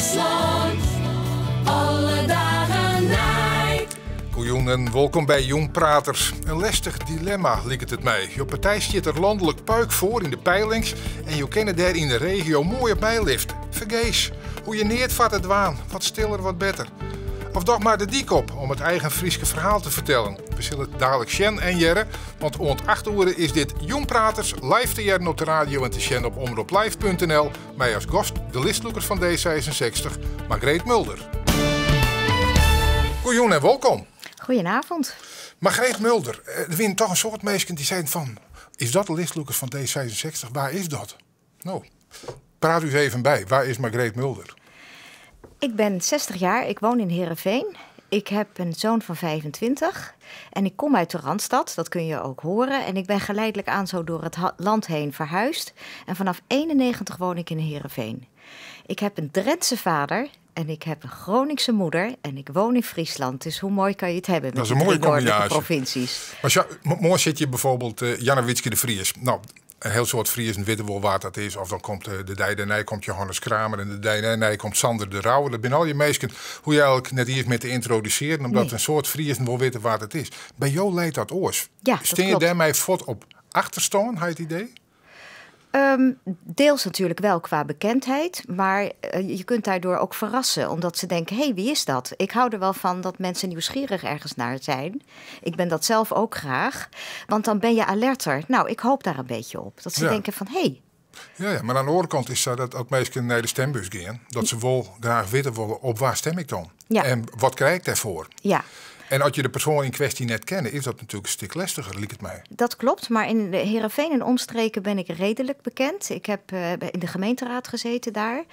Friesland, alle dagen night. Goeien en welkom bij Jong Praters. Een lastig dilemma, lijkt het mij. Je partij zit er landelijk puik voor in de peilings en je kennen daar in de regio mooi op bijliften. Vergees, hoe je neervat het waan, wat stiller, wat beter. Of doch maar de diek op om het eigen Frieske verhaal te vertellen. We zullen het dadelijk Sjen en Jerre, want rond 8 uur is dit Jong Praters live te jaren op de radio en te Sjen op omroeplive.nl. Mij als gast de listloekers van D66, Margreet Mulder. Goeien en welkom. Goedenavond. Margreet Mulder, er zijn toch een soort mensen die zeiden van, is dat de listloekers van D66? Waar is dat? Nou, praat u eens even bij. Waar is Margreet Mulder? Ik ben 60 jaar, ik woon in Heerenveen. Ik heb een zoon van 25 en ik kom uit de Randstad, dat kun je ook horen. En ik ben geleidelijk aan zo door het land heen verhuisd. En vanaf 91 woon ik in Heerenveen. Ik heb een Drentse vader en ik heb een Groningse moeder en ik woon in Friesland. Dus hoe mooi kan je het hebben met dat is een mooie combinatie. Provincies. Maar morgen zit je bijvoorbeeld Janne Witske de Vries. Nou, een heel soort Fries en weten wel waar dat is. Of dan komt de Dijdenij, komt Johannes Kramer en de Dijdenij komt Sander de Rauwe. Dat zijn al je meisjes hoe je eigenlijk net hier met te introduceren. Omdat een soort Fries wel weten waar het is. Bij jou leidt dat oors. Ja, steen je daarmee voort op achterstaan, had je het idee? Deels natuurlijk wel qua bekendheid, maar je kunt daardoor ook verrassen. Omdat ze denken, hé, wie is dat? Ik hou er wel van dat mensen nieuwsgierig ergens naar zijn. Ik ben dat zelf ook graag, want dan ben je alerter. Nou, ik hoop daar een beetje op. Dat ze denken van, hé. Ja, maar aan de andere kant is dat ook mensen naar de stembus gaan. Dat ze wel graag weten willen, op waar stem ik dan? Ja. En wat krijg ik daarvoor? Ja. En als je de persoon in kwestie net kent, is dat natuurlijk een stuk lastiger, lijkt het mij. Dat klopt, maar in de Heerenveen en omstreken ben ik redelijk bekend. Ik heb in de gemeenteraad gezeten daar.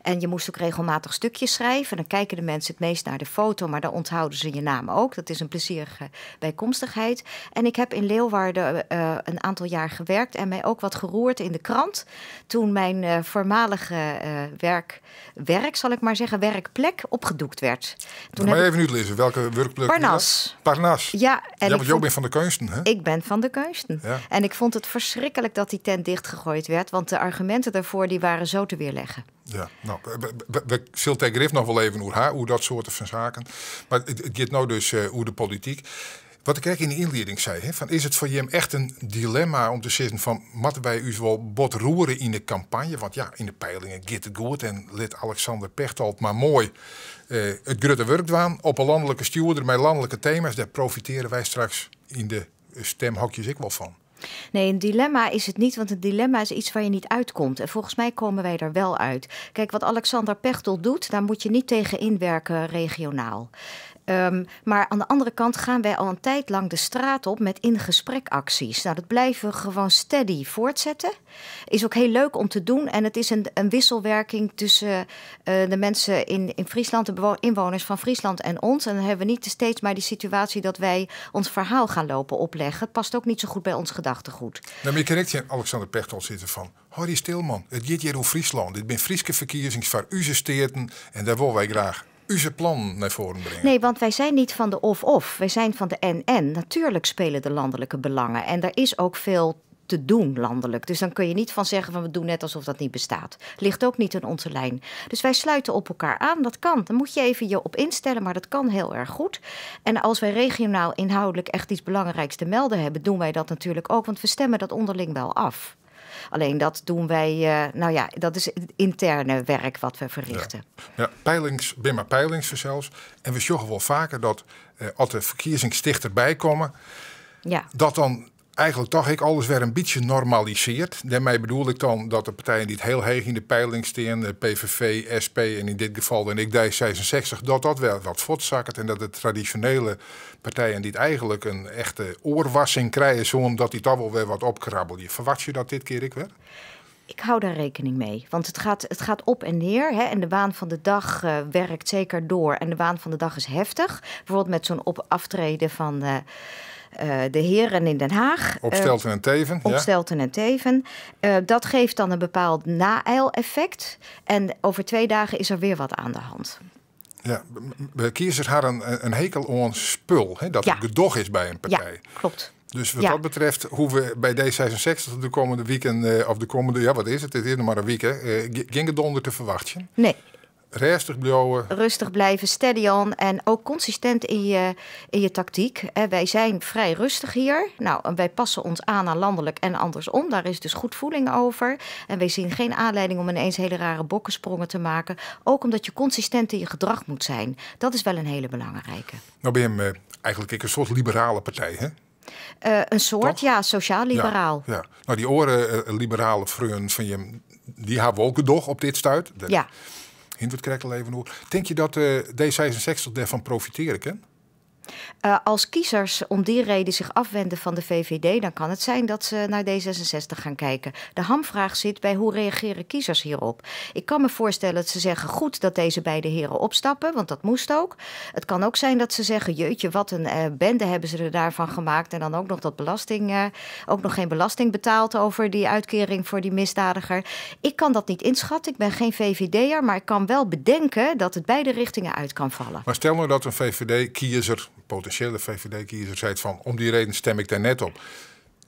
En je moest ook regelmatig stukjes schrijven. Dan kijken de mensen het meest naar de foto, maar dan onthouden ze je naam ook. Dat is een plezierige bijkomstigheid. En ik heb in Leeuwarden een aantal jaar gewerkt en mij ook wat geroerd in de krant. Toen mijn voormalige zal ik maar zeggen, werkplek opgedoekt werd. Toen maar even uitlezen, welke werkplek? Parnas. Ja, want jij bent van de kunsten, hè? Ik ben van de kunsten. Ja. En ik vond het verschrikkelijk dat die tent dichtgegooid werd. Want de argumenten daarvoor die waren zo te weerleggen. Ja, nou, we zullen tegen Griff nog wel even hoe dat soort van zaken. Maar het gaat nou dus hoe de politiek. Wat ik eigenlijk in de inleiding zei, hè, van is het voor hem echt een dilemma om te zeggen van, moeten wij u wel bot roeren in de campagne? Want ja, in de peilingen gaat het goed en lid Alexander Pechtold maar mooi het grote werk doen op een landelijke stuurder met landelijke thema's. Daar profiteren wij straks in de stemhokjes ik wel van. Nee, een dilemma is het niet, want een dilemma is iets waar je niet uitkomt. En volgens mij komen wij er wel uit. Kijk, wat Alexander Pechtold doet, daar moet je niet tegen inwerken regionaal. Maar aan de andere kant gaan wij al een tijd lang de straat op met in-gesprek-acties. Nou, dat blijven we gewoon steady voortzetten. Is ook heel leuk om te doen. En het is een wisselwerking tussen de mensen in Friesland, de inwoners van Friesland en ons. En dan hebben we niet steeds maar die situatie dat wij ons verhaal gaan lopen opleggen. Het past ook niet zo goed bij ons gedachtegoed. Nou, maar je kan echt Alexander Pechtold zitten van, Harry Stilman, het gaat hier over Friesland. Dit zijn Frieske verkiezings voor uw steden en daar willen wij graag uw plan naar voren brengen. Nee, want wij zijn niet van de of-of. Wij zijn van de en-en. Natuurlijk spelen de landelijke belangen. En er is ook veel te doen landelijk. Dus dan kun je niet van zeggen van we doen net alsof dat niet bestaat. Ligt ook niet in onze lijn. Dus wij sluiten op elkaar aan. Dat kan. Dan moet je even je op instellen, maar dat kan heel erg goed. En als wij regionaal inhoudelijk echt iets belangrijks te melden hebben, doen wij dat natuurlijk ook. Want we stemmen dat onderling wel af. Alleen dat doen wij, dat is het interne werk wat we verrichten. Ja, peilings zelfs. En we zorgen wel vaker dat als de verkiezingen dichterbij komen, dat dan eigenlijk toch alles weer een beetje normaliseert. Daarmee bedoel ik dan dat de partijen die het heel heeg in de peiling staan, de PVV, SP en in dit geval en ik D66, dat weer wat voortzakt en dat de traditionele partijen die het eigenlijk een echte oorwassing krijgen, zodat die toch wel weer wat opkrabbelen. Verwacht je dat dit keer ik weer? Ik hou daar rekening mee, want het gaat op en neer. Hè, en de waan van de dag werkt zeker door en de waan van de dag is heftig. Bijvoorbeeld met zo'n aftreden van de heren in Den Haag. Opstelten en Teven. Opstelten en Teven. Dat geeft dan een bepaald naijl-effect. En over 2 dagen is er weer wat aan de hand. Ja, de kiezers hadden een hekel aan spul. Hè, dat het gedog is bij een partij. Ja, klopt. Dus wat dat betreft hoeven we bij D66 de komende weekend, of de komende, wat is het? Het is nog maar een week, hè, geen gedonder te verwachten. Nee. Rustig blijven. Rustig blijven, steady on en ook consistent in je tactiek. Wij zijn vrij rustig hier. Nou, wij passen ons aan landelijk en andersom. Daar is dus goed voeling over. En wij zien geen aanleiding om ineens hele rare bokkensprongen te maken. Ook omdat je consistent in je gedrag moet zijn. Dat is wel een hele belangrijke. Nou ben je eigenlijk een soort liberale partij, hè? Een soort, toch? Ja, sociaal-liberaal. Ja. Nou, die liberale vrienden van je, die hebben we ook nog op dit stuit. Ja. Hint het krijg even door. Denk je dat D66 daarvan profiteren kan? Als kiezers om die reden zich afwenden van de VVD, dan kan het zijn dat ze naar D66 gaan kijken. De hamvraag zit bij hoe reageren kiezers hierop. Ik kan me voorstellen dat ze zeggen goed dat deze beide heren opstappen, want dat moest ook. Het kan ook zijn dat ze zeggen jeutje, wat een bende hebben ze er daarvan gemaakt en dan ook nog ook nog geen belasting betaald over die uitkering voor die misdadiger. Ik kan dat niet inschatten, ik ben geen VVD'er, maar ik kan wel bedenken dat het beide richtingen uit kan vallen. Maar stel nou dat een VVD-kiezer, potentiële VVD-kiezer, zei van om die reden stem ik daar net op.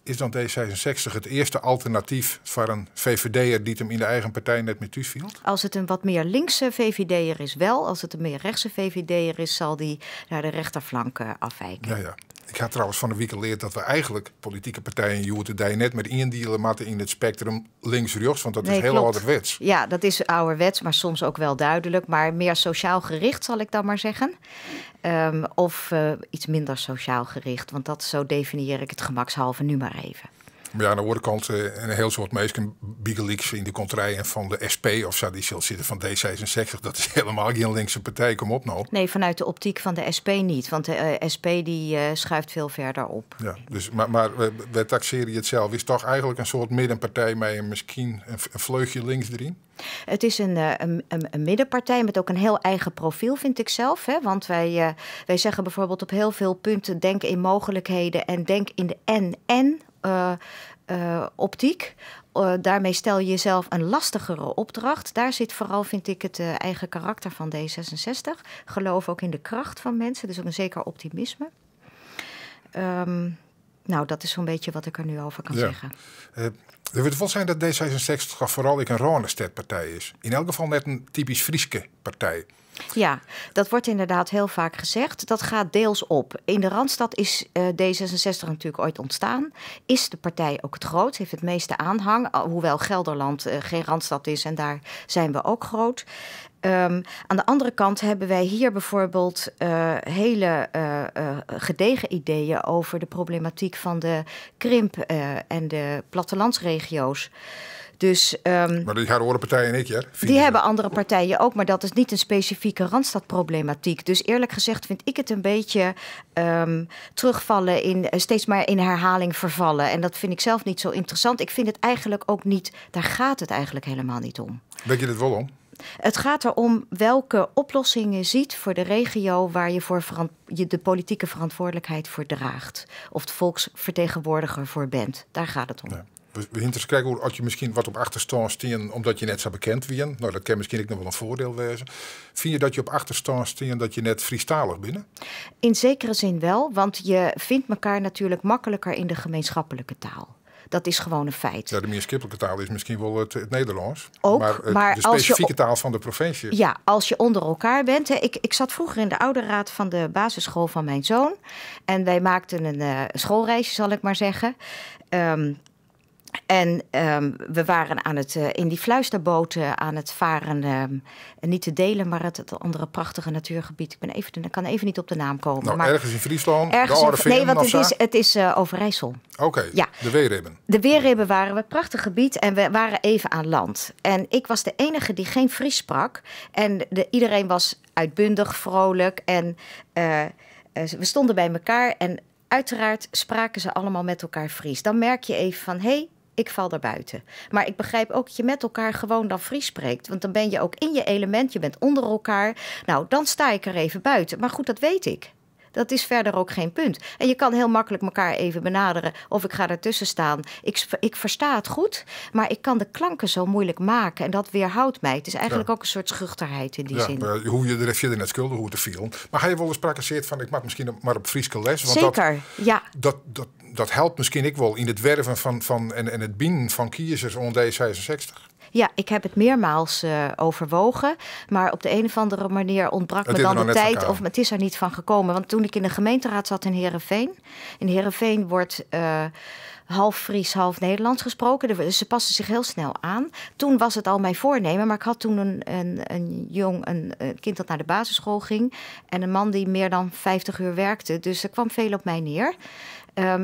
Is dan D66 het eerste alternatief voor een VVD'er die hem in de eigen partij net met u viel? Als het een wat meer linkse VVD'er is wel. Als het een meer rechtse VVD'er is, zal die naar de rechterflank afwijken. Ja. Ik had trouwens van de week geleerd dat we eigenlijk politieke partijen Joertendij net met indealen moeten in het spectrum links-rechts, want dat is heel ouderwets. Ja, dat is ouderwets, maar soms ook wel duidelijk. Maar meer sociaal gericht, zal ik dan maar zeggen. Of iets minder sociaal gericht, want dat zo definieer ik het gemakshalve nu maar even. Maar ja, aan de andere kant een heel soort mensen biegeliks in de contraien van de SP of zo, die zal zitten van D66. Dat is helemaal geen linkse partij, kom op nou. Nee, vanuit de optiek van de SP niet, want de SP die schuift veel verder op. Ja, dus, maar we taxeren het zelf. Is toch eigenlijk een soort middenpartij met misschien een vleugje links erin? Het is een middenpartij met ook een heel eigen profiel, vind ik zelf. Hè? Want wij zeggen bijvoorbeeld op heel veel punten denk in mogelijkheden en denk in de en optiek. Daarmee stel je jezelf een lastigere opdracht. Daar zit vooral, vind ik, het eigen karakter van D66. Geloof ook in de kracht van mensen, dus ook een zeker optimisme. Nou, dat is zo'n beetje wat ik er nu over kan zeggen. Er wordt wel zijn dat D66 vooral een Ronestad-partij is. In elk geval net een typisch Frieske partij. Ja, dat wordt inderdaad heel vaak gezegd. Dat gaat deels op. In de Randstad is D66 natuurlijk ooit ontstaan. Is de partij ook het groot, heeft het meeste aanhang. Hoewel Gelderland geen Randstad is en daar zijn we ook groot. Aan de andere kant hebben wij hier bijvoorbeeld hele gedegen ideeën over de problematiek van de krimp en de plattelandsregio's. Dus, maar die horen partijen niet, ja? Die hebben andere partijen ook, maar dat is niet een specifieke Randstadproblematiek. Dus eerlijk gezegd vind ik het een beetje terugvallen steeds maar in herhaling vervallen. En dat vind ik zelf niet zo interessant. Ik vind het eigenlijk ook niet, daar gaat het eigenlijk helemaal niet om. Weet je dit wel om? Het gaat erom welke oplossing je ziet voor de regio waar je de politieke verantwoordelijkheid voor draagt. Of de volksvertegenwoordiger voor bent. Daar gaat het om. Ja. We hinten kijken hoe als je misschien wat op achterstand staan omdat je net zo bekend bent. Nou, dat kan misschien ook nog wel een voordeel wezen. Vind je dat je op achterstand staat dat je net Friestalig bent? In zekere zin wel, want je vindt elkaar natuurlijk makkelijker in de gemeenschappelijke taal. Dat is gewoon een feit. Ja, de meer skippelijke taal is misschien wel het Nederlands. Ook, maar de specifieke taal van de provincie. Ja, als je onder elkaar bent. Hè. Ik zat vroeger in de ouderraad van de basisschool van mijn zoon. En wij maakten een schoolreisje, zal ik maar zeggen. En we waren aan het, in die fluisterboot aan het varen. Niet te delen, maar het andere prachtige natuurgebied. Ik kan even niet op de naam komen. Nou, maar ergens in Friesland? Nee, want het is Overijssel. Oké, ja. De Weerribben. De Weerribben waren we, prachtig gebied. En we waren even aan land. En ik was de enige die geen Fries sprak. En iedereen was uitbundig, vrolijk. En we stonden bij elkaar. En uiteraard spraken ze allemaal met elkaar Fries. Dan merk je even van, hey, ik val er buiten. Maar ik begrijp ook dat je met elkaar gewoon dan Fries spreekt. Want dan ben je ook in je element, je bent onder elkaar. Nou, dan sta ik er even buiten. Maar goed, dat weet ik. Dat is verder ook geen punt. En je kan heel makkelijk elkaar even benaderen. Of ik ga ertussen staan. Ik versta het goed, maar ik kan de klanken zo moeilijk maken. En dat weerhoudt mij. Het is eigenlijk ook een soort schuchterheid in die zin. Maar hoe je er verder net schuldig hoe te viel. Maar ga je wel eens praktiseerd van ik mag misschien maar op Frieske les? Want zeker, ja. Dat helpt misschien ik wel in het werven van en het binden van kiezers onder D66. Ja, ik heb het meermaals overwogen. Maar op de een of andere manier ontbrak Het me is er dan de nog net tijd. van Of het is er niet van gekomen. Want toen ik in de gemeenteraad zat in Heerenveen. In Heerenveen wordt half Fries, half Nederlands gesproken. Dus ze passen zich heel snel aan. Toen was het al mijn voornemen. Maar ik had toen een kind dat naar de basisschool ging. En een man die meer dan 50 uur werkte. Dus er kwam veel op mij neer.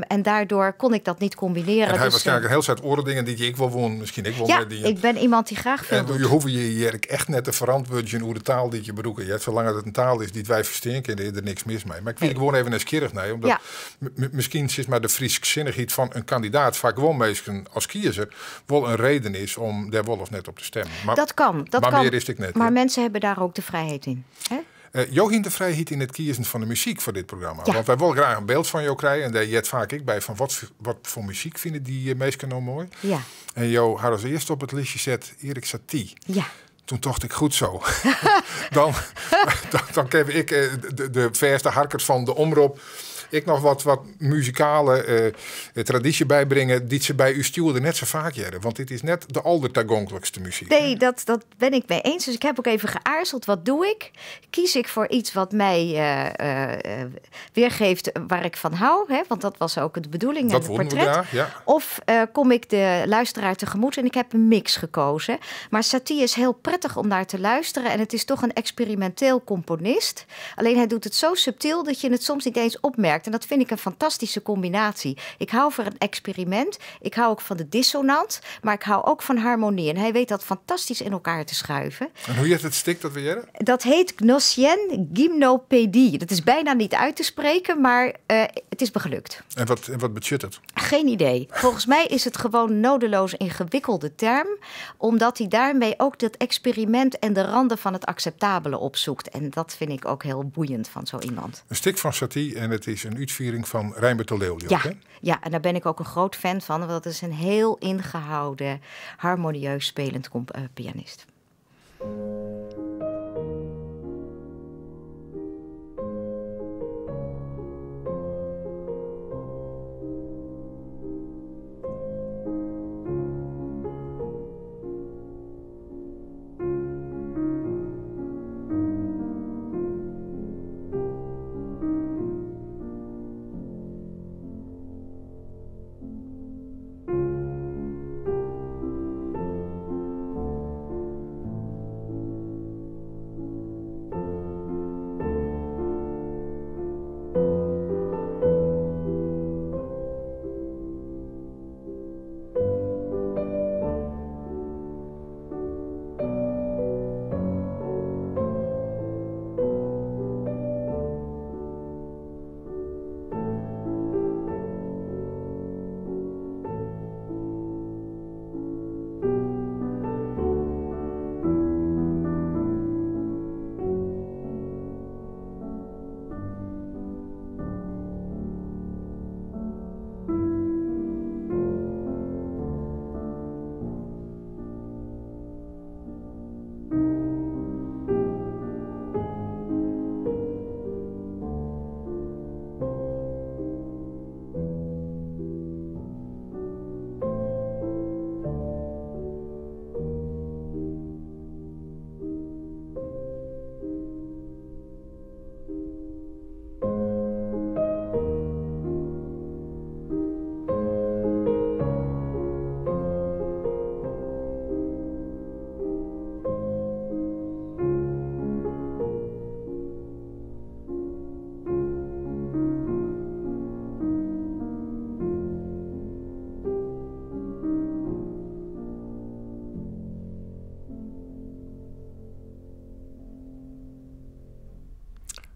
En daardoor kon ik dat niet combineren. En hij dus, waarschijnlijk een heel soort oordingen die ik wel woon. Misschien ik wel ja, met die. ik ben iemand die graag veel En doet. je hoeft je echt net te verantwoorden hoe de taal die je bedoelt. Je hebt zolang het een taal is die wij verstaan, is er niks mis mee. Maar ik vind gewoon even nieuwsgierig naar. Omdat misschien is maar de Frieszinnigheid van een kandidaat vaak gewoon meestal als kiezer wel een reden is om daar wel of net op te stemmen. Maar, Dat kan. maar meer is het net. Maar mensen hebben daar ook de vrijheid in. Hè? Joachim de vrijheid in het kiezen van de muziek voor dit programma. Ja. Want wij willen graag een beeld van jou krijgen. En daar jet vaak ik bij van wat voor muziek vinden die mensen nou mooi. Ja. En jou had als eerste op het lijstje zet Erik Satie. Ja. Toen dacht ik goed zo. dan ken ik de verste harkers van de omroep. Ik nog wat muzikale traditie bijbrengen die ze bij u stuurde net zo vaak jaren. Want dit is net de allertoegankelijkste muziek. Nee, dat ben ik mee eens. Dus ik heb ook even geaarzeld. Wat doe ik? Kies ik voor iets wat mij weergeeft waar ik van hou? Hè? Want dat was ook de bedoeling Dat en het portret. daar, ja. Of kom ik de luisteraar tegemoet? En ik heb een mix gekozen. Maar Satie is heel prettig om naar te luisteren. En het is toch een experimenteel componist. Alleen hij doet het zo subtiel dat je het soms niet eens opmerkt. En dat vind ik een fantastische combinatie. Ik hou van een experiment. Ik hou ook van de dissonant. Maar ik hou ook van harmonie. En hij weet dat fantastisch in elkaar te schuiven. En hoe heet het stik dat we jaren? Dat heet Gnossienne Gymnopédie. Dat is bijna niet uit te spreken, maar het is me gelukt. En wat budget het? Geen idee. Volgens mij is het gewoon een nodeloos ingewikkelde term. Omdat hij daarmee ook dat experiment en de randen van het acceptabele opzoekt. En dat vind ik ook heel boeiend van zo iemand. Een stik van Satie en het is een uitviering van Rijnbert de Leeuw. Ja, en daar ben ik ook een groot fan van. Want dat is een heel ingehouden, harmonieus spelend pianist.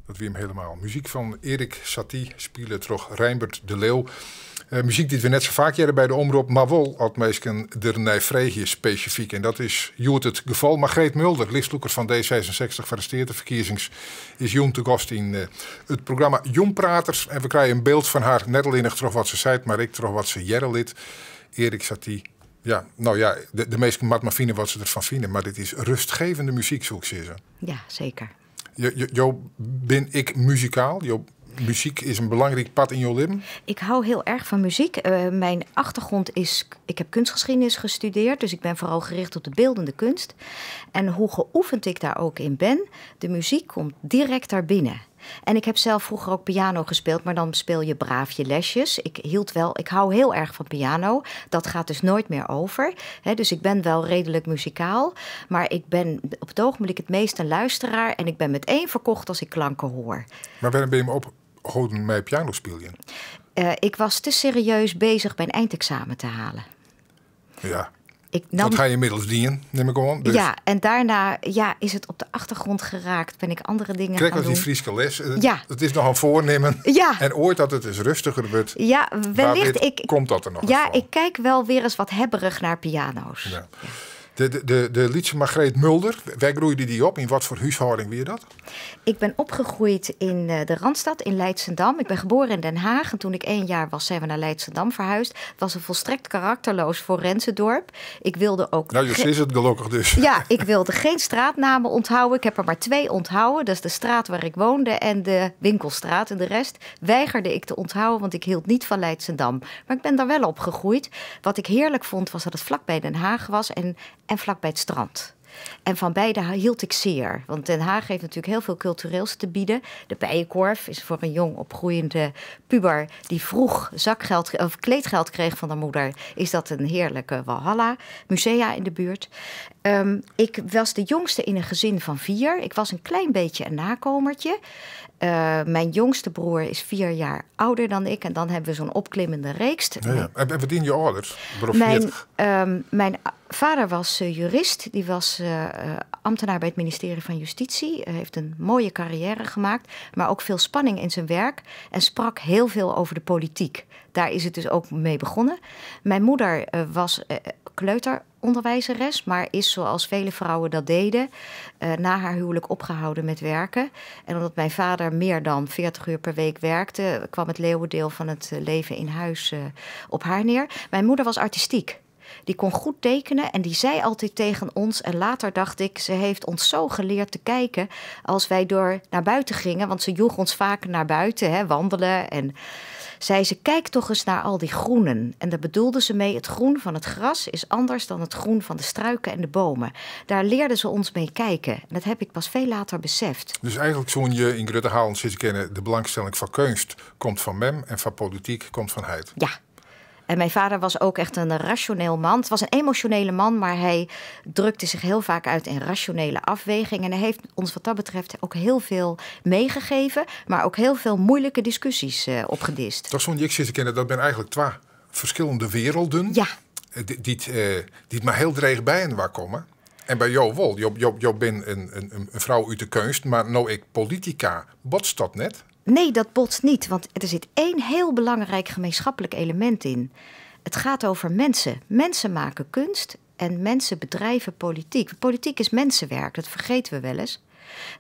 Dat weer hem helemaal. Muziek van Erik Satie, spelen terug Rijnbert de Leeuw. Muziek die we net zo vaak jaren bij de omroep, maar wel had meestal de Nijvreegje specifiek. En dat is Joet het geval. Margreet Mulder, lijstloeker van D66, gearresteerd de verkiezings, is jong te gast in het programma Jongpraters. En we krijgen een beeld van haar, net alleen terug wat ze zei, maar ik terug wat ze jaren lid. Erik Satie. Ja, nou ja, de meesten mag maar vinden wat ze ervan vinden, maar dit is rustgevende muziek, zoals ze zeggen. Ja, zeker. Jo ben ik muzikaal? muziek is een belangrijk pad in je leven? Ik hou heel erg van muziek. Mijn achtergrond is, ik heb kunstgeschiedenis gestudeerd, dus ik ben vooral gericht op de beeldende kunst. En hoe geoefend ik daar ook in ben, de muziek komt direct daar binnen. En ik heb zelf vroeger ook piano gespeeld, maar dan speel je braaf je lesjes. Ik hou heel erg van piano. Dat gaat dus nooit meer over. Dus ik ben wel redelijk muzikaal. Maar ik ben op het ogenblik het meest een luisteraar. En ik ben meteen verkocht als ik klanken hoor. Maar waarom ben je me opgehouden met piano spelen? Ik was te serieus bezig mijn eindexamen te halen. Ja. Dat ga je inmiddels dienen, neem ik gewoon. Dus. Ja, en daarna is het op de achtergrond geraakt. Ben ik andere dingen gaan doen. Kijk als die Frieske les. Ja. Het is nog een voornemen. Ja. En ooit dat het eens rustiger wordt. Ja, wellicht. Komt dat er nog Ja, eens van. ik kijk wel weer eens wat hebberig naar piano's. Ja. De Lietse Margreet Mulder, waar groeide die op? In wat voor huishouding weer dat? Ik ben opgegroeid in de Randstad, in Leidschendam. Ik ben geboren in Den Haag. En toen ik 1 jaar was, zijn we naar Leidschendam verhuisd. Het was een volstrekt karakterloos forensendorp. Ik wilde ook... Nou, je is het gelukkig dus. Ja, ik wilde geen straatnamen onthouden. Ik heb er maar 2 onthouden. Dat is de straat waar ik woonde en de winkelstraat. En de rest weigerde ik te onthouden, want ik hield niet van Leidschendam. Maar ik ben daar wel opgegroeid. Wat ik heerlijk vond, was dat het vlakbij Den Haag was en vlakbij het strand. En van beide hield ik zeer. Want Den Haag heeft natuurlijk heel veel cultureels te bieden. De Bijenkorf is voor een jong opgroeiende puber die vroeg kleedgeld kreeg van haar moeder, is dat een heerlijke walhalla. Musea in de buurt. Ik was de jongste in een gezin van 4. Ik was een klein beetje een nakomertje. Mijn jongste broer is 4 jaar ouder dan ik. En dan hebben we zo'n opklimmende reeks. Ja. En wat dienen je ouders? Mijn vader was jurist. Die was ambtenaar bij het ministerie van Justitie. Heeft een mooie carrière gemaakt. Maar ook veel spanning in zijn werk. En sprak heel veel over de politiek. Daar is het dus ook mee begonnen. Mijn moeder was kleuteronderwijzeres, maar is zoals vele vrouwen dat deden, na haar huwelijk opgehouden met werken. En omdat mijn vader meer dan 40 uur per week werkte, kwam het leeuwendeel van het leven in huis op haar neer. Mijn moeder was artistiek. Die kon goed tekenen en die zei altijd tegen ons, en later dacht ik, ze heeft ons zo geleerd te kijken als wij naar buiten gingen, want ze joeg ons vaak naar buiten, wandelen. En zei ze, kijk toch eens naar al die groenen. En daar bedoelde ze mee, het groen van het gras is anders dan het groen van de struiken en de bomen. Daar leerden ze ons mee kijken. En dat heb ik pas veel later beseft. Dus eigenlijk zo'n je in Grutte Halen zitten kennen, de belangstelling van kunst komt van mem en van politiek komt van heid. Ja. En mijn vader was ook echt een rationeel man. Het was een emotionele man, maar hij drukte zich heel vaak uit in rationele afwegingen. En hij heeft ons wat dat betreft ook heel veel meegegeven, maar ook heel veel moeilijke discussies opgedist. Toch zo'n ik zitten kennen, dat ben eigenlijk 2 verschillende werelden. Ja. Die maar heel dreig bij en waar komen. En bij jou wel. Je bent een vrouw uit de kunst, maar nou ik politica, botst dat net? Nee, dat botst niet, want er zit 1 heel belangrijk gemeenschappelijk element in. Het gaat over mensen. Mensen maken kunst en mensen bedrijven politiek. Politiek is mensenwerk, dat vergeten we wel eens.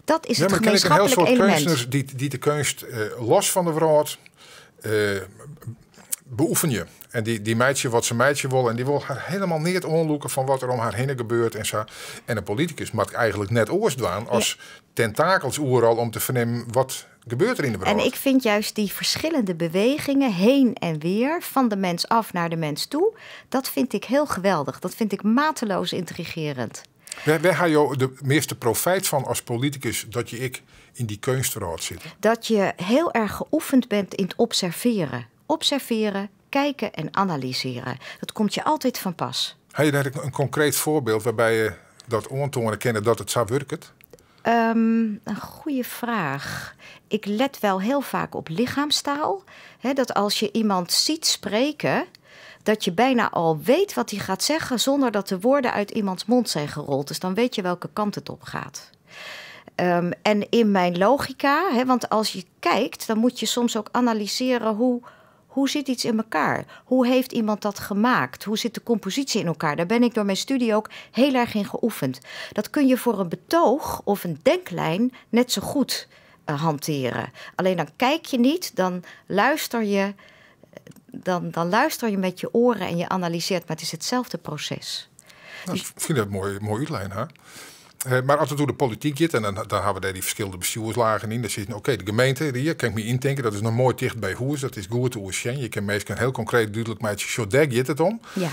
Dat is het gemeenschappelijk element. Er zijn heel soort kunstenaars die de kunst los van de wereld beoefenen. En die meidje wat ze meidje wil. En die wil haar helemaal niet onloeken van wat er om haar heen gebeurt. En zo. En een politicus mag eigenlijk net oors doen als tentakels oeral om te vernemen wat gebeurt er in de wereld. En ik vind juist die verschillende bewegingen heen en weer, van de mens af naar de mens toe, dat vind ik heel geweldig. Dat vind ik mateloos intrigerend. Waar ga je de meeste profijt van als politicus dat je in die kunstwereld zit? Dat je heel erg geoefend bent in het observeren. Observeren, kijken en analyseren. Dat komt je altijd van pas. Heb je daar een concreet voorbeeld waarbij je dat aantonen kennen dat het zo werkt? Een goede vraag. Ik let wel heel vaak op lichaamstaal. Dat als je iemand ziet spreken, dat je bijna al weet wat hij gaat zeggen zonder dat de woorden uit iemands mond zijn gerold. Dus dan weet je welke kant het op gaat. En in mijn logica, want als je kijkt, dan moet je soms ook analyseren hoe zit iets in elkaar? Hoe heeft iemand dat gemaakt? Hoe zit de compositie in elkaar? Daar ben ik door mijn studie ook heel erg in geoefend. Dat kun je voor een betoog of een denklijn net zo goed hanteren. Alleen dan kijk je niet, dan luister je, dan luister je met je oren en je analyseert. Maar het is hetzelfde proces. Nou, ik vind dat mooi uitlijn, hè? Maar als het door de politiek zit, en dan hebben we daar die verschillende bestuurslagen in. Dan zit oké, de gemeente, hier kan ik me indenken, dat is nog mooi dicht bij Hoers, dat is goed te Oersjen. Je kan meestal heel concreet duidelijk maken, zo daar gaat het om. Ja.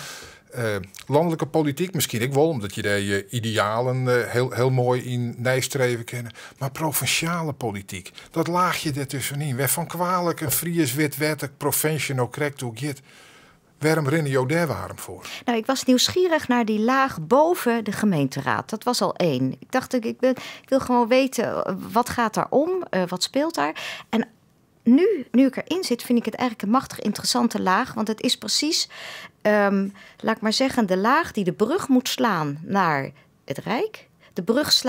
Landelijke politiek misschien ik wel, omdat je daar je idealen heel mooi in nijstreven kennen. Maar provinciale politiek, dat laagje ertussenin. Waar van kwalijk een Fries wit wettig provinciaal correct hoe gaat. Waarom rennen jou daar warm voor? Nou, ik was nieuwsgierig naar die laag boven de gemeenteraad. Dat was al 1. Ik dacht, ik wil gewoon weten, wat gaat daar om? Wat speelt daar? En nu ik erin zit, vind ik het eigenlijk een machtig interessante laag. Want het is precies, laat ik maar zeggen, de laag die de brug moet slaan naar het Rijk. De brug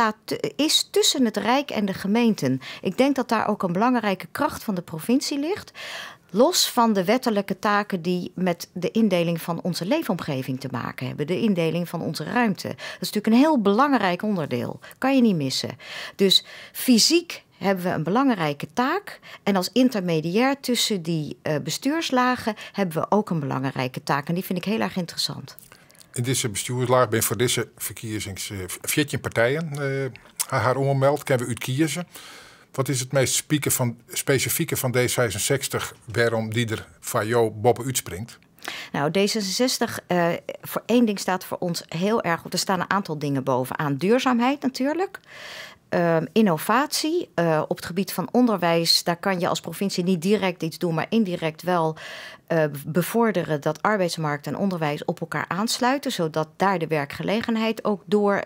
is tussen het Rijk en de gemeenten. Ik denk dat daar ook een belangrijke kracht van de provincie ligt. Los van de wettelijke taken die met de indeling van onze leefomgeving te maken hebben. De indeling van onze ruimte. Dat is natuurlijk een heel belangrijk onderdeel. Kan je niet missen. Dus fysiek hebben we een belangrijke taak. En als intermediair tussen die bestuurslagen hebben we ook een belangrijke taak. En die vind ik heel erg interessant. In deze bestuurslaag ben voor deze verkiezings 14 partijen haar omgemeld. Kunnen we uitkiezen. Wat is het meest specifieke van D66 waarom die er van jou boven uitspringt? Nou, D66, voor één ding staat voor ons heel erg op. Er staan een aantal dingen bovenaan. Duurzaamheid natuurlijk. Innovatie. Op het gebied van onderwijs, daar kan je als provincie niet direct iets doen, maar indirect wel bevorderen dat arbeidsmarkt en onderwijs op elkaar aansluiten, zodat daar de werkgelegenheid ook door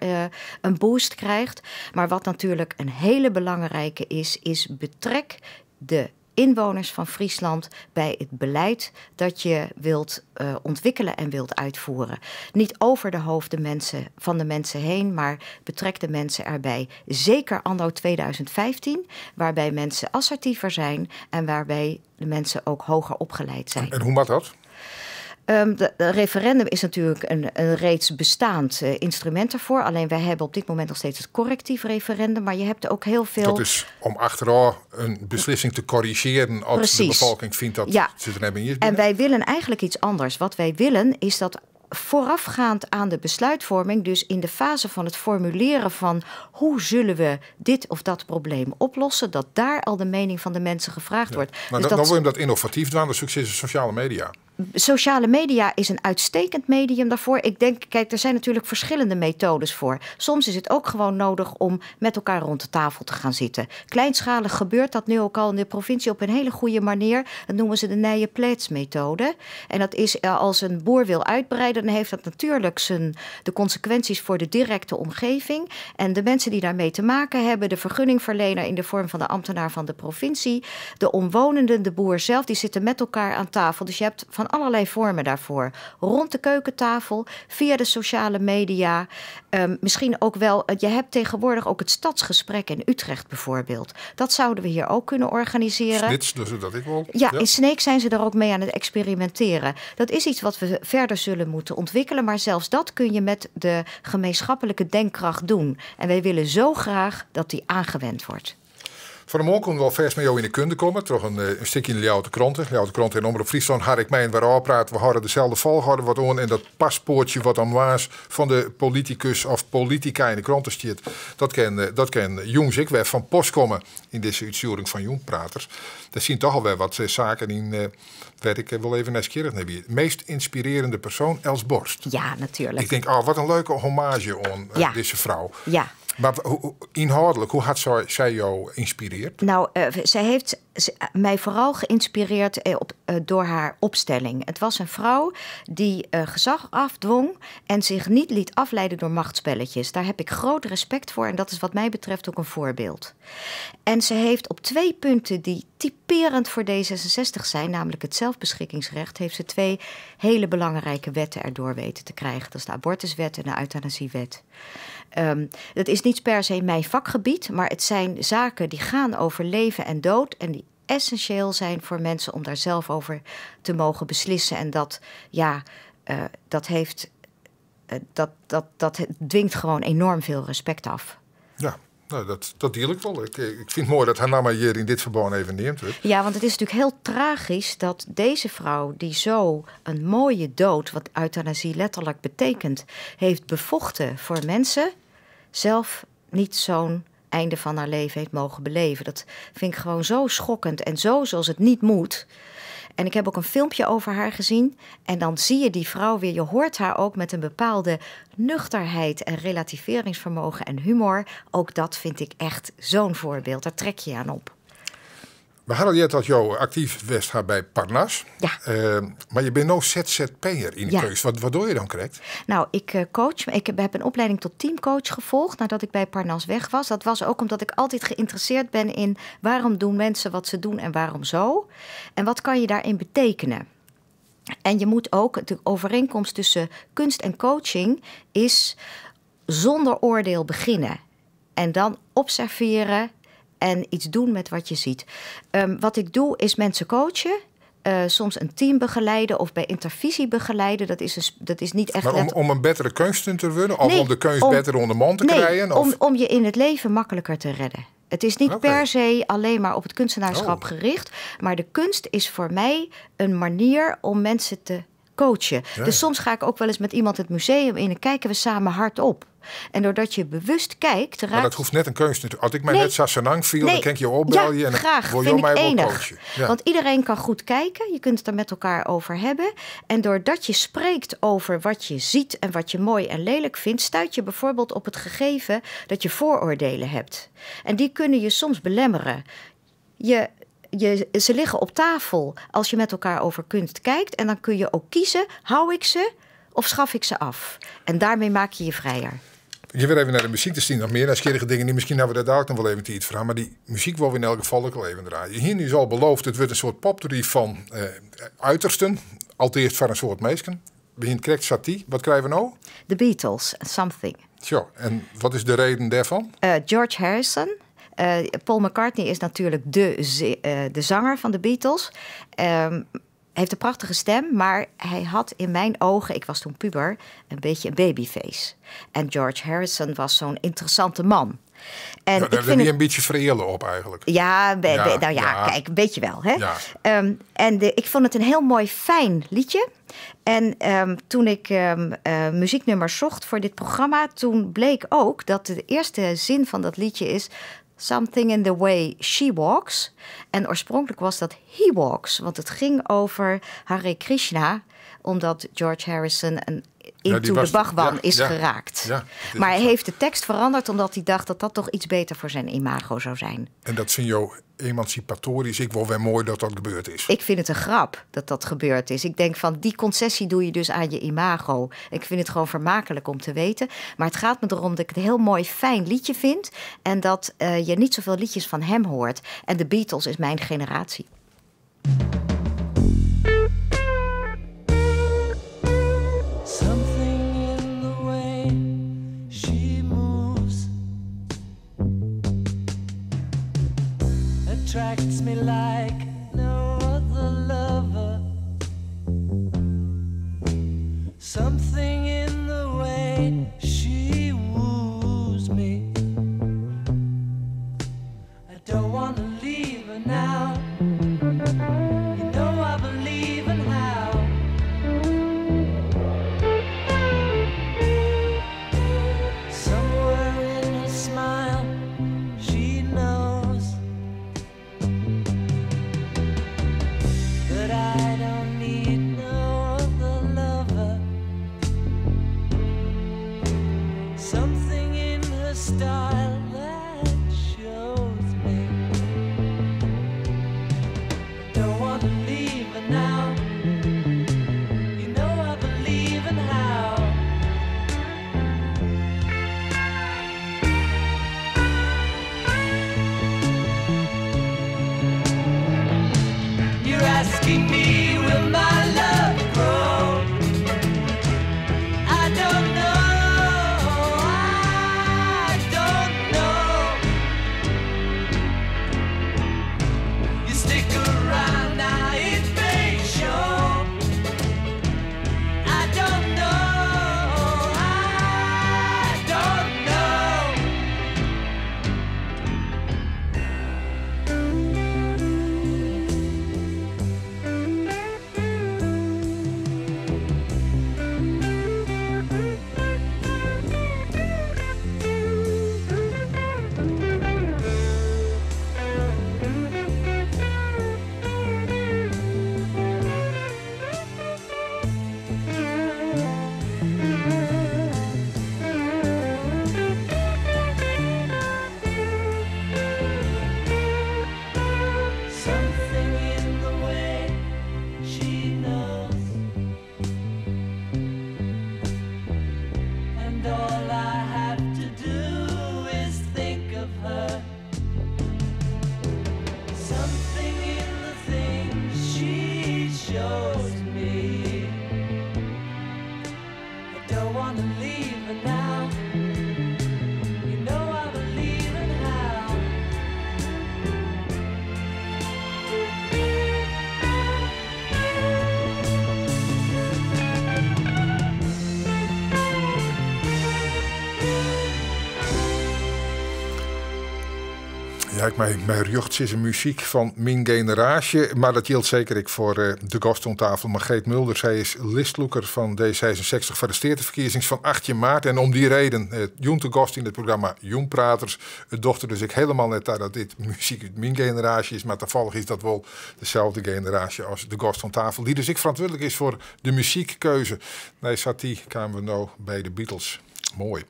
een boost krijgt. Maar wat natuurlijk een hele belangrijke is betrek de inwoners van Friesland bij het beleid dat je wilt ontwikkelen en wilt uitvoeren. Niet over de hoofden van de mensen heen, maar betrek de mensen erbij. Zeker anno 2015, waarbij mensen assertiever zijn en waarbij de mensen ook hoger opgeleid zijn. En hoe maakt dat? De referendum is natuurlijk een reeds bestaand instrument ervoor. Alleen wij hebben op dit moment nog steeds het correctief referendum. Maar je hebt ook heel veel... Dat is om achteraf een beslissing te corrigeren als Precies. de bevolking vindt dat ze er hebben in. En wij willen eigenlijk iets anders. Wat wij willen is dat voorafgaand aan de besluitvorming, dus in de fase van het formuleren van hoe zullen we dit of dat probleem oplossen, dat daar al de mening van de mensen gevraagd wordt. Maar dus dan wil je dat innovatief doen, dat succes is sociale media. Sociale media is een uitstekend medium daarvoor. Ik denk, kijk, er zijn natuurlijk verschillende methodes voor. Soms is het ook gewoon nodig om met elkaar rond de tafel te gaan zitten. Kleinschalig gebeurt dat nu ook al in de provincie op een hele goede manier. Dat noemen ze de nije-pleets-methode. En dat is als een boer wil uitbreiden, dan heeft dat natuurlijk de consequenties voor de directe omgeving. En de mensen die daarmee te maken hebben, de vergunningverlener in de vorm van de ambtenaar van de provincie, de omwonenden, de boer zelf, die zitten met elkaar aan tafel. Dus je hebt van allerlei vormen daarvoor. Rond de keukentafel, via de sociale media. Misschien ook wel, je hebt tegenwoordig ook het stadsgesprek in Utrecht bijvoorbeeld. Dat zouden we hier ook kunnen organiseren. Snits, dus dat ik wel. Ja, in Sneek zijn ze daar ook mee aan het experimenteren. Dat is iets wat we verder zullen moeten ontwikkelen. Maar zelfs dat kun je met de gemeenschappelijke denkkracht doen. En wij willen zo graag dat die aangewend wordt. Van de morgen kunnen we wel vers met jou in de kunde komen. Toch een stukje in de Ljouwte Kranten. Ljouwte Kranten en Omroep Friesland had ik mij en waar praten. We hadden dezelfde volgorde wat on. En dat paspoortje wat dan was van de politicus of politica in de kranten stiert. Dat kan jongens ik weer van post komen in deze uitzending van Jongpraters. Daar zien toch al weer wat zaken in waar ik wel even nieuwsgierig naar ben. Meest inspirerende persoon, Els Borst. Ja, natuurlijk. Ik denk, wat een leuke hommage aan deze vrouw. Ja. Maar inhoudelijk, hoe had zij jou geïnspireerd? Nou, zij heeft mij vooral geïnspireerd door haar opstelling. Het was een vrouw die gezag afdwong en zich niet liet afleiden door machtsspelletjes. Daar heb ik groot respect voor en dat is wat mij betreft ook een voorbeeld. En ze heeft op 2 punten die typerend voor D66 zijn, namelijk het zelfbeschikkingsrecht, heeft ze 2 hele belangrijke wetten erdoor weten te krijgen. Dat is de abortuswet en de euthanasiewet. Dat is niet per se mijn vakgebied, maar het zijn zaken die gaan over leven en dood en die essentieel zijn voor mensen om daar zelf over te mogen beslissen. En dat dwingt gewoon enorm veel respect af. Ja. Nou, dat deel ik wel. Ik vind het mooi dat Hanama hier in dit verband even neemt. Ja, want het is natuurlijk heel tragisch dat deze vrouw, die zo een mooie dood, wat euthanasie letterlijk betekent, heeft bevochten voor mensen, zelf niet zo'n einde van haar leven heeft mogen beleven. Dat vind ik gewoon zo schokkend en zo zoals het niet moet. En ik heb ook een filmpje over haar gezien. En dan zie je die vrouw weer. Je hoort haar ook met een bepaalde nuchterheid en relativeringsvermogen en humor. Ook dat vind ik echt zo'n voorbeeld. Daar trek je aan op. We hadden net dat jou actief was bij Parnas. Ja. Maar je bent nou ZZP'er in de keus. Wat doe je dan correct? Nou, ik coach. Ik heb een opleiding tot teamcoach gevolgd nadat ik bij Parnas weg was. Dat was ook omdat ik altijd geïnteresseerd ben in waarom doen mensen wat ze doen en waarom zo. En wat kan je daarin betekenen? En je moet ook, de overeenkomst tussen kunst en coaching is zonder oordeel beginnen. En dan observeren en iets doen met wat je ziet. Wat ik doe is mensen coachen. Soms een team begeleiden of bij intervisie begeleiden. Dat is niet echt... Maar om een betere kunst te worden? Of om de kunst beter onder mond te krijgen? Of? Om je in het leven makkelijker te redden. Het is niet per se alleen maar op het kunstenaarschap gericht. Maar de kunst is voor mij een manier om mensen te coachen. Ja. Dus soms ga ik ook wel eens met iemand het museum in en kijken we samen hardop. En doordat je bewust kijkt... Maar dat hoeft net een kunst natuurlijk. Als ik mij net Sassanang viel, dan kan ik je opbellen. Ja, en graag. wil je mij wel coachen. Ja. Want iedereen kan goed kijken. Je kunt het er met elkaar over hebben. En doordat je spreekt over wat je ziet en wat je mooi en lelijk vindt... stuit je bijvoorbeeld op het gegeven dat je vooroordelen hebt. En die kunnen je soms belemmeren. Ze liggen op tafel als je met elkaar over kunst kijkt. En dan kun je ook kiezen, hou ik ze of schaf ik ze af? En daarmee maak je je vrijer. Je weer even naar de muziek te zien. Nog meer nieuwsgierige dingen. Misschien hebben we daar ook nog wel even iets van. Maar die muziek wil we in elk geval ook wel even draaien. Hier is al beloofd, het wordt een soort poptorie van uitersten. Allereerst van een soort meisken. Begint correct Satie. Wat krijgen we nou? The Beatles, Something. Zo, en wat is de reden daarvan? George Harrison. Paul McCartney is natuurlijk de zanger van de Beatles. Heeft een prachtige stem, maar hij had in mijn ogen, ik was toen puber, een beetje een babyface. En George Harrison was zo'n interessante man. En daar heb je een beetje verelen op eigenlijk. Ja, kijk, een beetje wel. Hè? Ja. Ik vond het een heel mooi, fijn liedje. En toen ik muzieknummers zocht voor dit programma, toen bleek ook dat de eerste zin van dat liedje is... Something in the way she walks. En oorspronkelijk was dat he walks. Want het ging over Hare Krishna. Omdat George Harrison into de Bhagwan is geraakt. Ja, maar hij heeft de tekst veranderd omdat hij dacht dat dat toch iets beter voor zijn imago zou zijn. En dat vind je emancipatorisch. Ik wil wel mooi dat dat gebeurd is. Ik vind het een grap dat dat gebeurd is. Ik denk van die concessie doe je dus aan je imago. Ik vind het gewoon vermakelijk om te weten. Maar het gaat me erom dat ik het een heel mooi fijn liedje vind. En dat je niet zoveel liedjes van hem hoort. En de Beatles is mijn generatie. Attracts me like no other lover. Something in the way she woos me. I don't want to leave her now. You know I believe in how. Somewhere in her smile, she knows that I don't need no other lover. Something in her style that shows me I don't want to leave her now. You know I believe in how. You're asking me, will my love grow? I don't know, I don't know. You stick around now, it may show. I don't know, I don't know. Ja, mijn rjocht is een muziek van mijn generatie. Maar dat geldt zeker ik voor de gast aan tafel. Margreet Mulder, zij is listloeker van D66 voor de Steerteverkiezings van 18 maart. En om die reden, Joen te gast in het programma Joen Praters. Het dochter dus ik helemaal net dat dit muziek uit mijn generatie is. Maar toevallig is dat wel dezelfde generatie als de gast aan tafel. Die dus ik verantwoordelijk is voor de muziekkeuze. Nee, Satie kwamen we nou bij de Beatles. Mooi.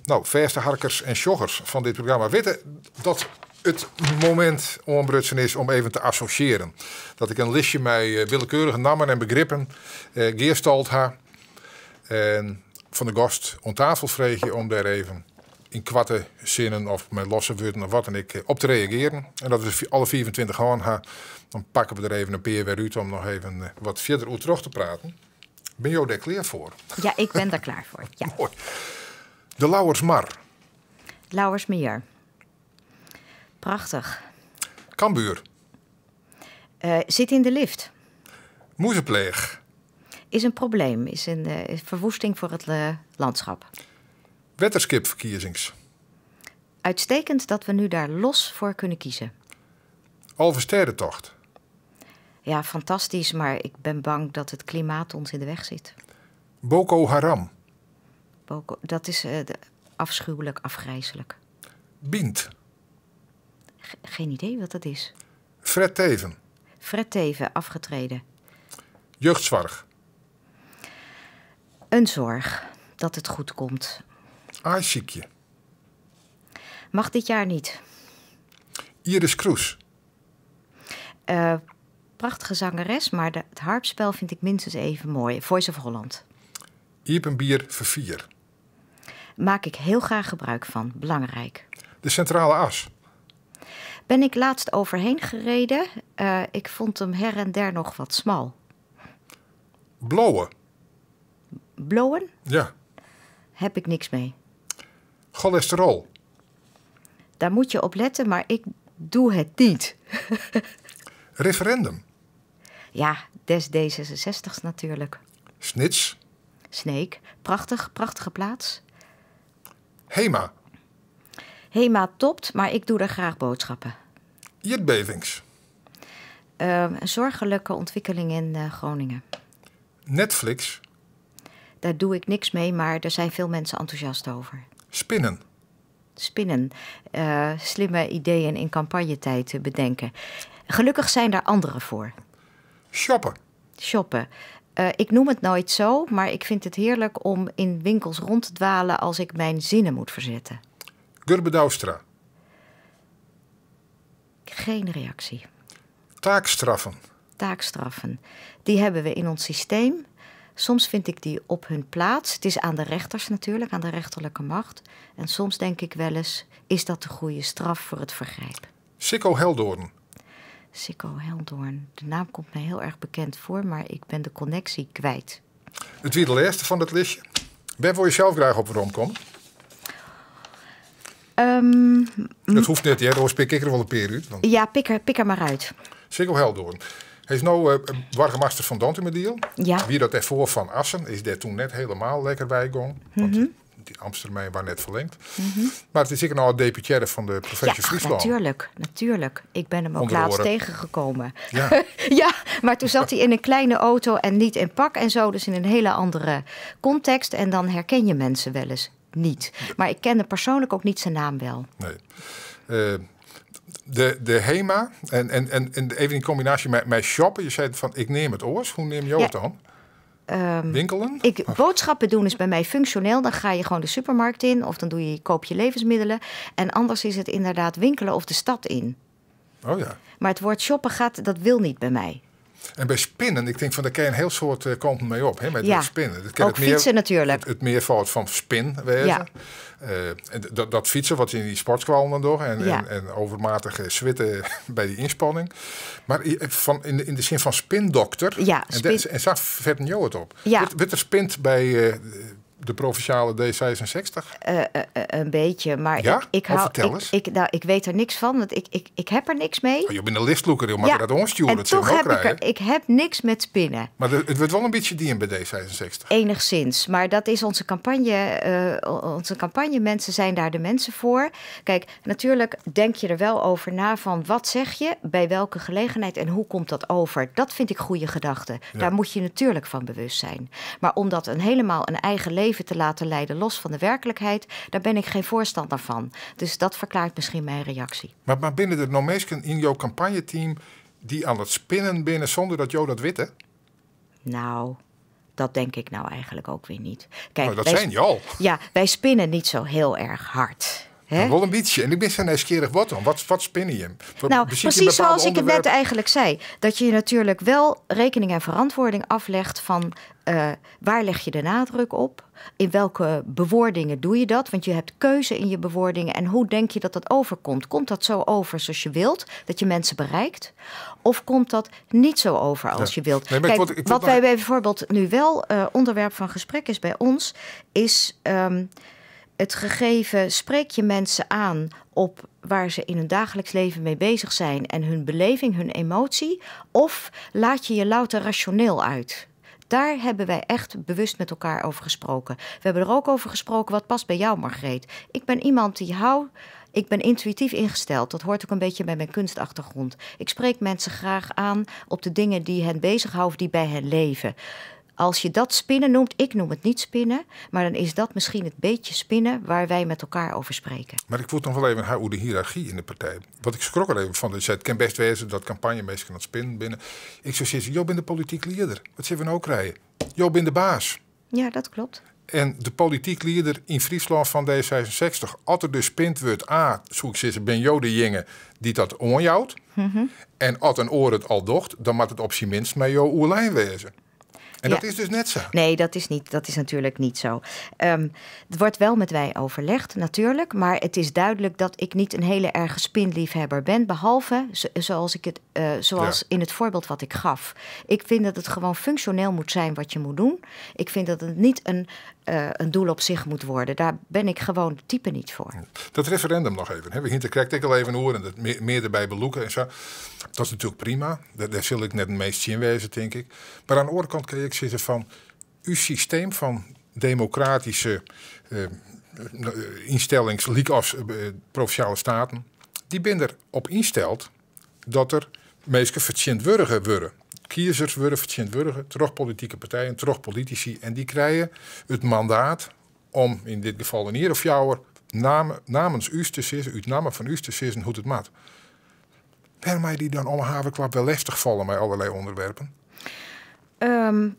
Nou, verste harkers en joggers van dit programma weten dat het moment onbrutsen is om even te associëren. Dat ik een listje met willekeurige namen en begrippen geerstald ha. En van de gast aan tafel vreeg je om daar even in kwatte zinnen of met losse woorden of wat en ik op te reageren. En dat we alle 24 gaan ha, dan pakken we er even een peer weer uit om nog even wat verder over terug te praten. Ben je daar klaar voor? Ja, ik ben daar klaar voor. Ja. Mooi. De Lauwersmar. Lauwersmeer. Prachtig. Cambuur. Zit in de lift. Moezepleeg. Is een probleem. Is een verwoesting voor het landschap. Wetterskipverkiezings. Uitstekend dat we nu daar los voor kunnen kiezen. Alverstedentocht. Ja, fantastisch, maar ik ben bang dat het klimaat ons in de weg zit. Boko Haram. Dat is afschuwelijk, afgrijselijk. Bient. Geen idee wat dat is. Fred Teven. Fred Teven, afgetreden. Jeugdzorg. Een zorg dat het goed komt. Aaiziekje. Mag dit jaar niet. Iris Kroes. Prachtige zangeres, maar het harpspel vind ik minstens even mooi. Voice of Holland. Iepenbier Vervier. Maak ik heel graag gebruik van. Belangrijk. De Centrale As. Ben ik laatst overheen gereden. Ik vond hem her en der nog wat smal. Blauwe. Blowen? Ja. Heb ik niks mee. Cholesterol. Daar moet je op letten, maar ik doe het niet. Referendum. Ja, des D66's natuurlijk. Snits. Sneek. Prachtige plaats. Hema. Hema topt, maar ik doe er graag boodschappen. Aardbevings. Een zorgelijke ontwikkeling in Groningen. Netflix. Daar doe ik niks mee, maar er zijn veel mensen enthousiast over. Spinnen. Spinnen. Slimme ideeën in campagnetijd bedenken. Gelukkig zijn daar anderen voor. Shoppen. Shoppen. Ik noem het nooit zo, maar ik vind het heerlijk om in winkels rond te dwalen als ik mijn zinnen moet verzetten. Gurbe Douwstra. Geen reactie. Taakstraffen. Taakstraffen. Die hebben we in ons systeem. Soms vind ik die op hun plaats. Het is aan de rechters natuurlijk, aan de rechterlijke macht. En soms denk ik wel eens, is dat de goede straf voor het vergrijp? Sikko Heldoorn. Sikko Heldoorn. De naam komt mij heel erg bekend voor, maar ik ben de connectie kwijt. Het tweede laatste van dat listje. Waar wil je zelf graag op rondkomen? Dat hoeft niet, hè? Daar pik ik er wel een peer uit. Want... Ja, pik er maar uit. Sikko Heldoorn. Hij is nu burgemeester van Dantemediel. Ja. Wie dat ervoor van Assen is daar toen net helemaal lekker bijgegaan. Want die Amsterdam was net verlengd. Maar het is zeker nou het deputaire van de provincie Friesland. Natuurlijk. Ik ben hem ook Onder de laatst oren. tegengekomen. Ja. Ja, maar toen zat hij in een kleine auto en niet in pak en zo. Dus in een hele andere context. En dan herken je mensen wel eens niet. Maar ik kende persoonlijk ook niet zijn naam wel. Nee. De HEMA en even in combinatie met shoppen. Je zei van ik neem het oors. Hoe neem je het dan? Winkelen? Boodschappen doen is bij mij functioneel. Dan ga je gewoon de supermarkt in of dan koop je levensmiddelen. En anders is het inderdaad winkelen of de stad in. Oh ja. Maar het woord shoppen dat wil niet bij mij. En bij spinnen, ik denk van daar kan je een heel soort kanten mee op. Hè, met Ja, het spinnen. Dat kan ook fietsen natuurlijk. Het meervoud van spin wezen. Ja. En dat fietsen wat in die sportskwallen dan door. Ja. En overmatige zwitten bij die inspanning. Maar in de zin van spindokter. Ja, En zag verder jou het op. Ja. Wat er spint bij de provinciale D66? Een beetje, maar Ja? ik Oh, vertel eens. ik weet er niks van, want ik heb er niks mee. Oh, je bent een listloeker, je mag dat onsturen. en Dat zullen toch we ook heb krijgen. ik heb niks met spinnen. Maar het wordt wel een beetje dien bij D66. Enigszins, maar dat is onze campagne. Onze campagnemensen zijn daar de mensen voor. Kijk, natuurlijk denk je er wel over na van wat zeg je, bij welke gelegenheid en hoe komt dat over. Dat vind ik goede gedachten. Ja. Daar moet je natuurlijk van bewust zijn. Maar om dat helemaal een eigen leven te laten leiden, los van de werkelijkheid, daar ben ik geen voorstander van. Dus dat verklaart misschien mijn reactie. Maar binnen de Nomeesken in jouw campagneteam die aan het spinnen binnen zonder dat jou dat weet, hè? Nou, dat denk ik nou eigenlijk ook weer niet. Kijk, Nou, dat wij zijn je al. Ja, wij spinnen niet zo heel erg hard. Hè? Wel een beetje. En ik ben zo nieuwsgierig wat dan. Wat spinnen je? Nou, Beziek je precies bepaalde zoals ik het net onderwerpen? eigenlijk zei. Dat je natuurlijk wel rekening en verantwoording aflegt van waar leg je de nadruk op? In welke bewoordingen doe je dat? Want je hebt keuze in je bewoordingen. En hoe denk je dat dat overkomt? Komt dat zo over zoals je wilt? Dat je mensen bereikt? Of komt dat niet zo over als Ja. je wilt? Nee, maar ik Kijk, wil- ik wil wat nog- wij bijvoorbeeld nu wel onderwerp van gesprek is bij ons, is het gegeven, spreek je mensen aan op waar ze in hun dagelijks leven mee bezig zijn en hun beleving, hun emotie, of laat je je louter rationeel uit? Daar hebben wij echt bewust met elkaar over gesproken. We hebben er ook over gesproken, wat past bij jou, Margreet? Ik ben iemand die ik ben intuïtief ingesteld. Dat hoort ook een beetje bij mijn kunstachtergrond. Ik spreek mensen graag aan op de dingen die hen bezighouden, die bij hen leven. Als je dat spinnen noemt, ik noem het niet spinnen, maar dan is dat misschien het beetje spinnen waar wij met elkaar over spreken. Maar ik voel nog wel even hoe de hiërarchie in de partij. Wat ik schrok er even van. Dus het kan best wezen dat campagnemeesters aan het spinnen binnen. Ik zou zeggen, joh, ben de politiek leider. Wat zullen we nou krijgen? Joh, ben de baas. Ja, dat klopt. En de politiek leider in Friesland van D66, als er dus spint wordt, zoek ik zeggen, ben jou de jongen die dat onjouwt. En als een oor het al docht, dan moet het op zijn minst met jou oerlijn wezen. En Ja. dat is dus net zo. Nee, dat is natuurlijk niet zo. Het wordt wel met wij overlegd, natuurlijk. Maar het is duidelijk dat ik niet een hele erge spinliefhebber ben. Behalve, zoals in het voorbeeld wat ik gaf. Ik vind dat het gewoon functioneel moet zijn wat je moet doen. Ik vind dat het niet een doel op zich moet worden. Daar ben ik gewoon het type niet voor. Dat referendum nog even. We hier krijg ik al even horen. Dat meer erbij beloeken en zo. Dat is natuurlijk prima. Daar zul ik net het meest in wezen, denk ik. Maar aan de andere kant kan ik zeggen van uw systeem van democratische instellings, liek als provinciale staten, die ben erop insteld dat er mensen vertjend worden. Kiezers worden vertjend worden, terug politieke partijen, terug politici. En die krijgen het mandaat om in dit geval een hier of jouwer namens u te zeggen, uit namen van u te zeggen hoe het maat. Waarom mij die dan om een havenklap wel lastig vallen met allerlei onderwerpen?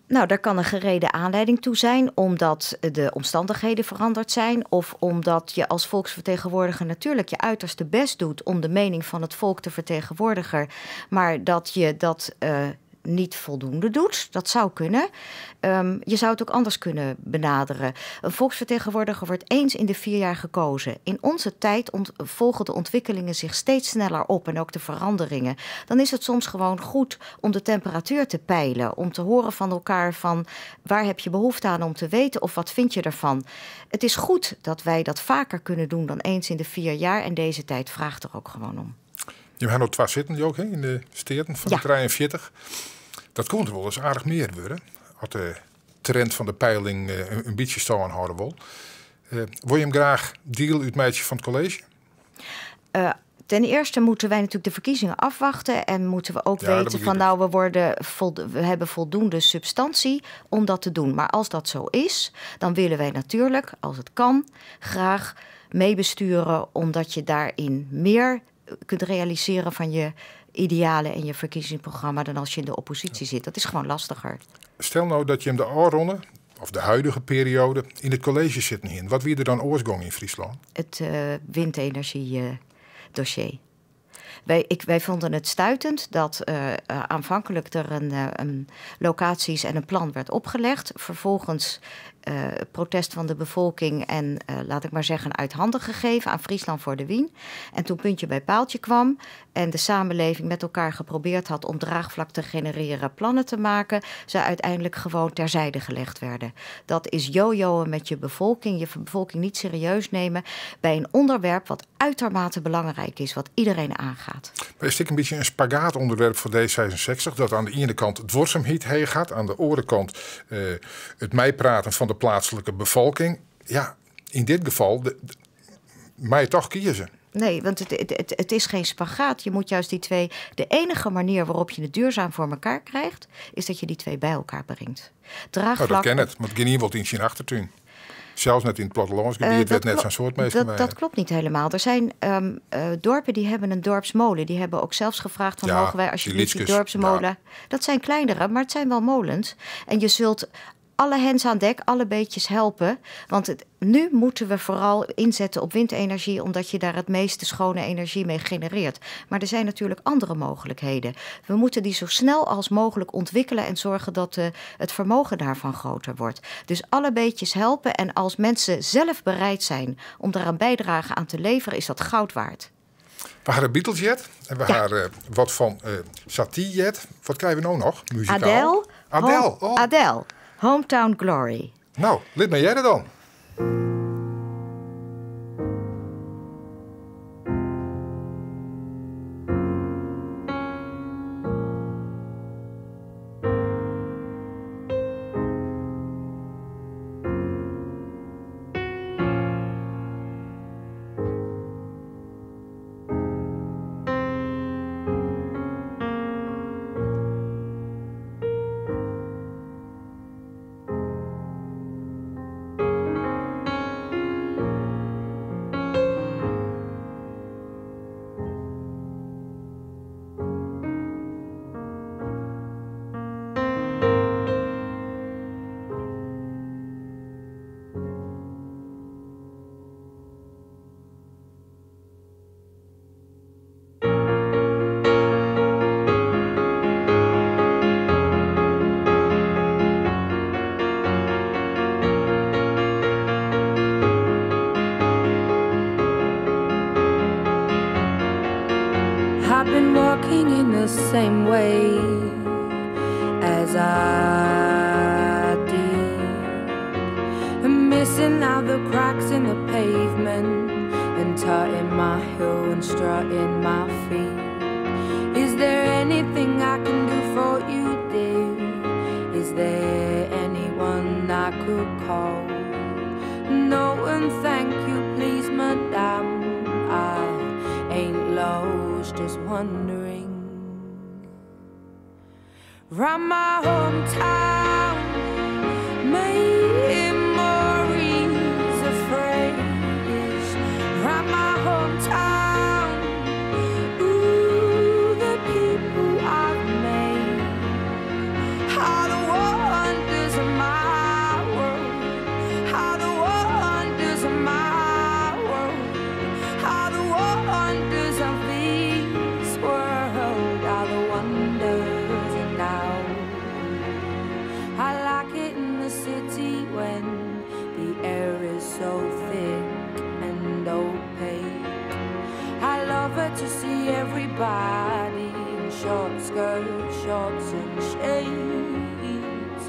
Nou, daar kan een gereden aanleiding toe zijn, omdat de omstandigheden veranderd zijn, of omdat je als volksvertegenwoordiger natuurlijk je uiterste best doet om de mening van het volk te vertegenwoordigen, maar dat je dat niet voldoende doet. Dat zou kunnen. Je zou het ook anders kunnen benaderen. Een volksvertegenwoordiger wordt eens in de 4 jaar gekozen. In onze tijd volgen de ontwikkelingen zich steeds sneller op en ook de veranderingen. Dan is het soms gewoon goed om de temperatuur te peilen, om te horen van elkaar van waar heb je behoefte aan om te weten of wat vind je ervan. Het is goed dat wij dat vaker kunnen doen dan eens in de 4 jaar en deze tijd vraagt er ook gewoon om. Je hebt nog 2 zitten, ook, hè, in de steden van Ja. de 43. Dat komt er wel eens aardig meer worden. Als de trend van de peiling een beetje staan houden wil. Wil je hem graag deel uit meisje van het college? Ten eerste moeten wij natuurlijk de verkiezingen afwachten en moeten we ook Ja, dat weten van begrijp we hebben voldoende substantie om dat te doen. Maar als dat zo is, dan willen wij natuurlijk, als het kan, graag meebesturen, omdat je daarin meer kunt realiseren van je idealen en je verkiezingsprogramma dan als je in de oppositie zit. Dat is gewoon lastiger. Stel nou dat je hem de A-ronde, of de huidige periode, in het college zit in. Wat wie er dan oorsprong in Friesland? Het windenergie dossier. Wij vonden het stuitend dat aanvankelijk er een locaties en een plan werd opgelegd. Vervolgens protest van de bevolking en, laat ik maar zeggen, uit handen gegeven aan Friesland voor de Wien. En toen puntje bij paaltje kwam en de samenleving met elkaar geprobeerd had om draagvlak te genereren, plannen te maken, ze uiteindelijk gewoon terzijde gelegd werden. Dat is jojoen met je bevolking niet serieus nemen bij een onderwerp wat uitermate belangrijk is, wat iedereen aangaat. Maar is dit een beetje een spagaatonderwerp voor D66, dat aan de ene kant het worsemhiet heen gaat, aan de andere kant het meepraten van de plaatselijke bevolking. Ja, in dit geval mij toch kiezen. Nee, want het is geen spagaat. Je moet juist die twee... De enige manier waarop je het duurzaam voor elkaar krijgt, is dat je die twee bij elkaar brengt. Draagvlak... Nou, dat ken het, maar geen iemand in zijn achtertuin. Zelfs net in het plattelandsgebied werd net zo'n soort meestal. Dat klopt niet helemaal. Er zijn dorpen die hebben een dorpsmolen. Die hebben ook zelfs gevraagd van mogen wij alsjeblieft die dorpsmolen... Ja. Dat zijn kleinere, maar het zijn wel molens. En je zult alle hens aan dek, alle beetjes helpen. Want nu moeten we vooral inzetten op windenergie, omdat je daar het meeste schone energie mee genereert. Maar er zijn natuurlijk andere mogelijkheden. We moeten die zo snel als mogelijk ontwikkelen en zorgen dat het vermogen daarvan groter wordt. Dus alle beetjes helpen en als mensen zelf bereid zijn om daar een bijdrage aan te leveren, is dat goud waard. We gaan Beatles-jet en we gaan wat van Satie-jet. Wat krijgen we nou nog? Muzikaal? Adele. Adele. Hometown Glory. Nou, lid maar jij er dan. I've been walking in the same way as I did, and missing out the cracks in the pavement, and tutting my heel and strutting my feet. Is there anything I can do for you, dear? Is there anyone I could call? No, and thank you, please, madame. I ain't lost, just wondering. Round my hometown, memories of phrase. Round my hometown, ooh, the people I've made are the wonders of my world. Are the wonders of my world. Are the wonders of this world. Are the wonders and now I like it in the city when the air is so thick and opaque. I love it to see everybody in short skirts, shorts and shades.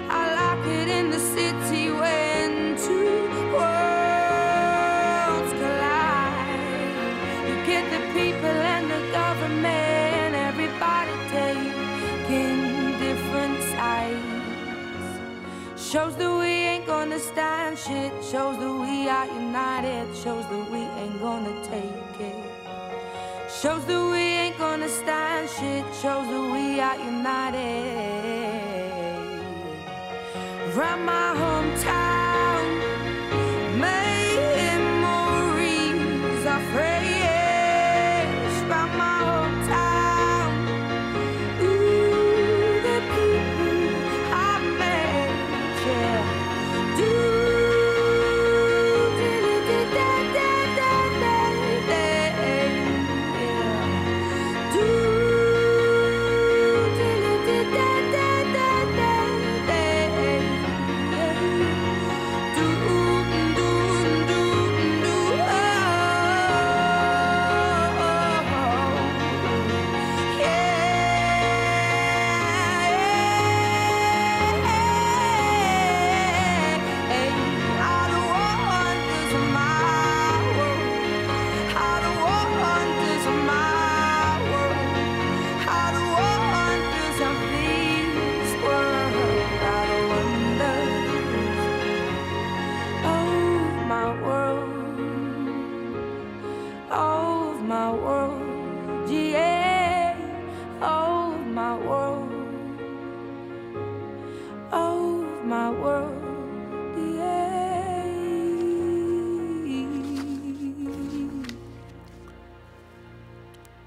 I like it in the city when two worlds collide. You get the people and the government, everybody taking different sides. Shows that we ain't gonna stand shit. Shows that we are united. Shows that we ain't gonna take it. Shows that we ain't gonna stand shit. Shows that we are united. Round my hometown, memories are fresh. Round my hometown, ooh, the people I've met, yeah. Do world, yeah. Oh, my world. Oh, my world, yeah.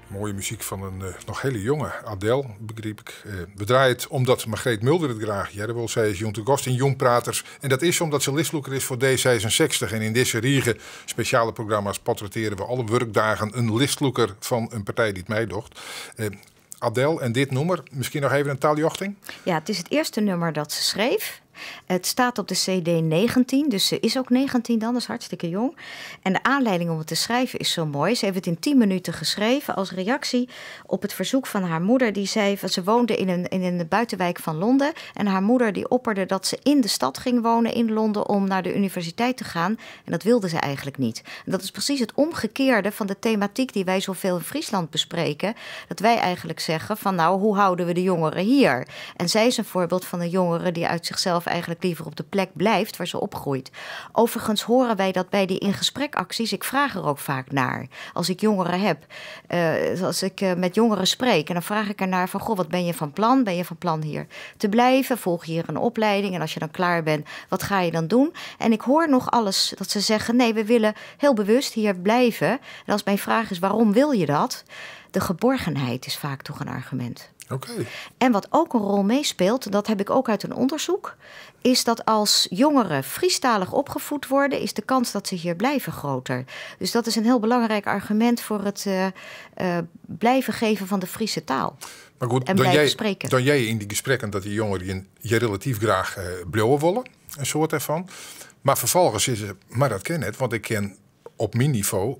Mooie muziek van een nog hele jonge Adele, begreep ik. We draaien het omdat Margreet Mulder het graag. Ja, dat wil zij is jong te gast in Jongpraters. En dat is omdat ze listloeker is voor D66. En in deze riege speciale programma's portretteren we alle werkdagen een listloeker van een partij die het mij docht. Adele en dit nummer, misschien nog even een taaljochting? Ja, het is het eerste nummer dat ze schreef. Het staat op de CD 19, dus ze is ook 19 dan, dat is hartstikke jong. En de aanleiding om het te schrijven is zo mooi. Ze heeft het in 10 minuten geschreven als reactie op het verzoek van haar moeder. Die zei, ze woonde in een buitenwijk van Londen. En haar moeder die opperde dat ze in de stad ging wonen in Londen om naar de universiteit te gaan. En dat wilde ze eigenlijk niet. En dat is precies het omgekeerde van de thematiek die wij zoveel in Friesland bespreken. Dat wij eigenlijk zeggen van nou, hoe houden we de jongeren hier? En zij is een voorbeeld van een jongere die uit zichzelf eigenlijk liever op de plek blijft waar ze opgroeit. Overigens horen wij dat bij die in-gesprek-acties. Ik vraag er ook vaak naar. Als ik jongeren heb, als ik met jongeren spreek en dan vraag ik ernaar van, goh, wat ben je van plan? Ben je van plan hier te blijven? Volg je hier een opleiding? En als je dan klaar bent, wat ga je dan doen? En ik hoor nog alles dat ze zeggen, nee, we willen heel bewust hier blijven. En als mijn vraag is, waarom wil je dat? De geborgenheid is vaak toch een argument. Okay. En wat ook een rol meespeelt, dat heb ik ook uit een onderzoek, is dat als jongeren Friestalig opgevoed worden, is de kans dat ze hier blijven groter. Dus dat is een heel belangrijk argument voor het blijven geven van de Friese taal. Maar goed, en blijven spreken. Dan jij in die gesprekken dat die jongeren je relatief graag blijven willen, een soort ervan. Maar vervolgens is het, maar dat ken het, want ik ken op mijn niveau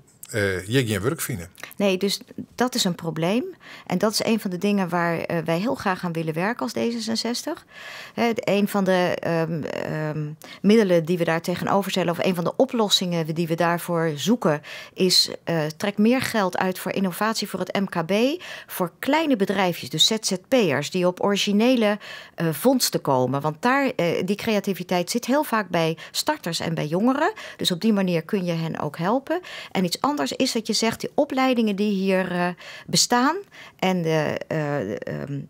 je geen werk vinden. Nee, dus dat is een probleem. En dat is een van de dingen waar wij heel graag aan willen werken als D66. Een van de middelen die we daar tegenover stellen, of een van de oplossingen die we daarvoor zoeken, is trek meer geld uit voor innovatie voor het MKB, voor kleine bedrijfjes, dus ZZP'ers, die op originele vondsten komen. Want daar, die creativiteit zit heel vaak bij starters en bij jongeren. Dus op die manier kun je hen ook helpen. En iets anders is dat je zegt, die opleidingen die hier bestaan en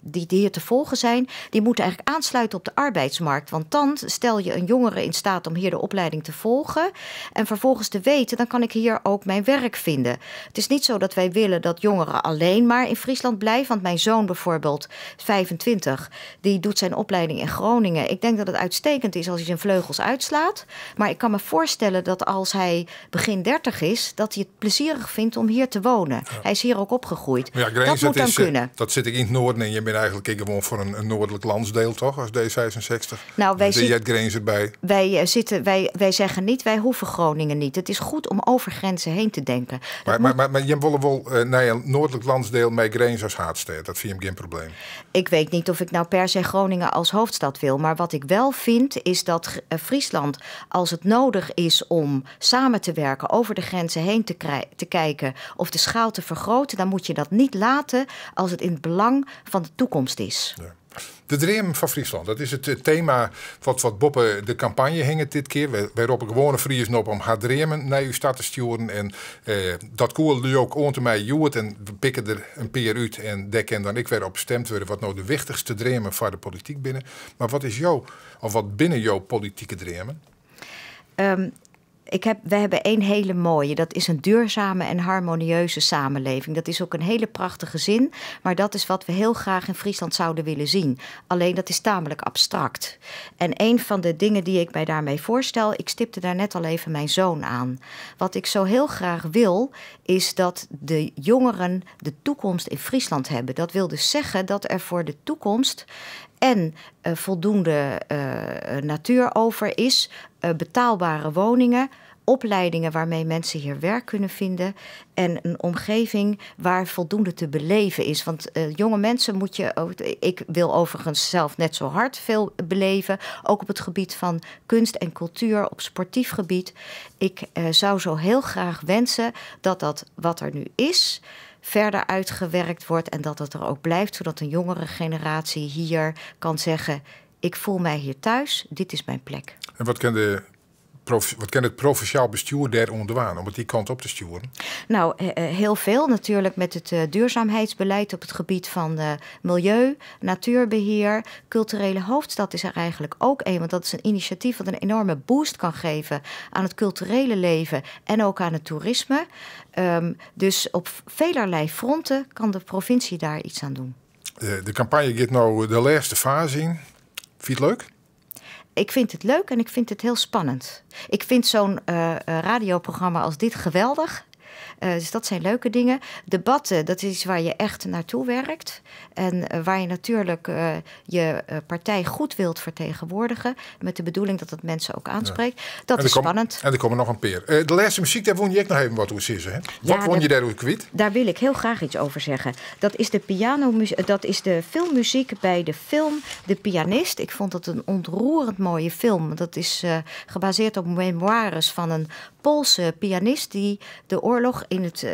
die hier te volgen zijn, die moeten eigenlijk aansluiten op de arbeidsmarkt. Want dan stel je een jongere in staat om hier de opleiding te volgen en vervolgens te weten, dan kan ik hier ook mijn werk vinden. Het is niet zo dat wij willen dat jongeren alleen maar in Friesland blijven. Want mijn zoon bijvoorbeeld, 25, die doet zijn opleiding in Groningen. Ik denk dat het uitstekend is als hij zijn vleugels uitslaat. Maar ik kan me voorstellen dat als hij begin 30 is, dat hij het plezierig vindt om hier te wonen. Ja. Hij is hier ook opgegroeid. Ja, dat moet dan kunnen. Dat zit ik in het noorden en je bent eigenlijk gewoon voor een noordelijk landsdeel, toch? Als D66. Nou, wij zeggen niet, wij hoeven Groningen niet. Het is goed om over grenzen heen te denken. Maar je wil wel naar een noordelijk landsdeel met grenzen als Haatstede. Dat vind je geen probleem. Ik weet niet of ik nou per se Groningen als hoofdstad wil. Maar wat ik wel vind, is dat Friesland, als het nodig is om samen te werken, over de grenzen heen te kijken of de schaal te vergroten, dan moet je dat niet laten als het in het belang van de toekomst is. Ja. De Dream van Friesland, dat is het thema wat boven de campagne hing dit keer. Wij roepen gewone Friesen op om haar dreamen naar uw stad te sturen. En dat koel nu ook onder mij joert en we pikken er een peer uit. En daar kan dan ik weer op gestemd worden wat nou de wichtigste dreamen voor de politiek binnen. Maar wat is jouw, of wat binnen jouw politieke dreamen? We hebben één hele mooie. Dat is een duurzame en harmonieuze samenleving. Dat is ook een hele prachtige zin. Maar dat is wat we heel graag in Friesland zouden willen zien. Alleen dat is tamelijk abstract. En een van de dingen die ik mij daarmee voorstel, ik stipte daar net al even mijn zoon aan. Wat ik zo heel graag wil, is dat de jongeren de toekomst in Friesland hebben. Dat wil dus zeggen dat er voor de toekomst en voldoende natuur over is, betaalbare woningen, opleidingen waarmee mensen hier werk kunnen vinden en een omgeving waar voldoende te beleven is. Want jonge mensen ik wil overigens zelf net zo hard veel beleven, ook op het gebied van kunst en cultuur, op sportief gebied. Ik zou zo heel graag wensen dat wat er nu is verder uitgewerkt wordt en dat het er ook blijft, zodat een jongere generatie hier kan zeggen, ik voel mij hier thuis, dit is mijn plek. En wat kan de wat kan het provinciaal bestuur daar onderwaan om het die kant op te sturen? Nou, heel veel natuurlijk met het duurzaamheidsbeleid op het gebied van milieu, natuurbeheer. Culturele hoofdstad is er eigenlijk ook een, want dat is een initiatief wat een enorme boost kan geven aan het culturele leven en ook aan het toerisme. Dus op velerlei fronten kan de provincie daar iets aan doen. De campagne gaat nou de laatste fase in. Vind je het leuk? Ik vind het leuk en ik vind het heel spannend. Ik vind zo'n radioprogramma als dit geweldig. Dus dat zijn leuke dingen. Debatten, dat is iets waar je echt naartoe werkt. En waar je natuurlijk je partij goed wilt vertegenwoordigen. Met de bedoeling dat het mensen ook aanspreekt. Dat is spannend. En er komen nog een peer. De laatste muziek, daar won je ook nog even wat over zeggen. Hè? Wat won je daar kwijt? Daar wil ik heel graag iets over zeggen. Dat is dat is de filmmuziek bij de film De Pianist. Ik vond het een ontroerend mooie film. Dat is gebaseerd op memoires van een Poolse pianist die de oorlog in het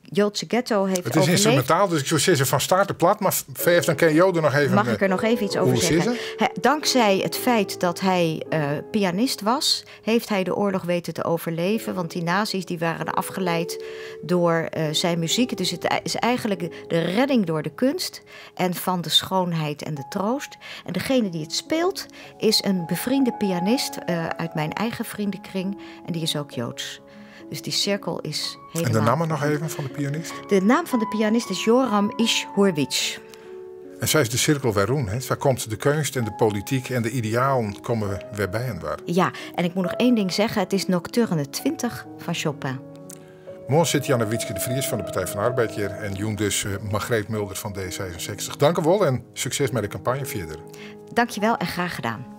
Joodse ghetto heeft overleefd. Het is instrumentaal, dus ik zou zeggen van start te plat, maar verder dan kan je er nog even... Mag ik er nog even iets over zeggen? Dankzij het feit dat hij pianist was, heeft hij de oorlog weten te overleven. Want die nazi's die waren afgeleid door zijn muziek. Dus het is eigenlijk de redding door de kunst en van de schoonheid en de troost. En degene die het speelt is een bevriende pianist uit mijn eigen vriendenkring. En die is ook Joods. Dus die cirkel is helemaal... En de naam nog even van de pianist? De naam van de pianist is Joram Ish-Hurwitz. En zij is de cirkel weer rond. Waar komt de kunst en de politiek en de idealen komen weer bij en waar. Ja, en ik moet nog één ding zeggen. Het is Nocturne 20 van Chopin. Morgen zit Janne Wietske de Vries van de Partij van de Arbeid hier. En Joen dus Margreet Mulder van D66. Dank u wel en succes met de campagne verder. Dank je wel en graag gedaan.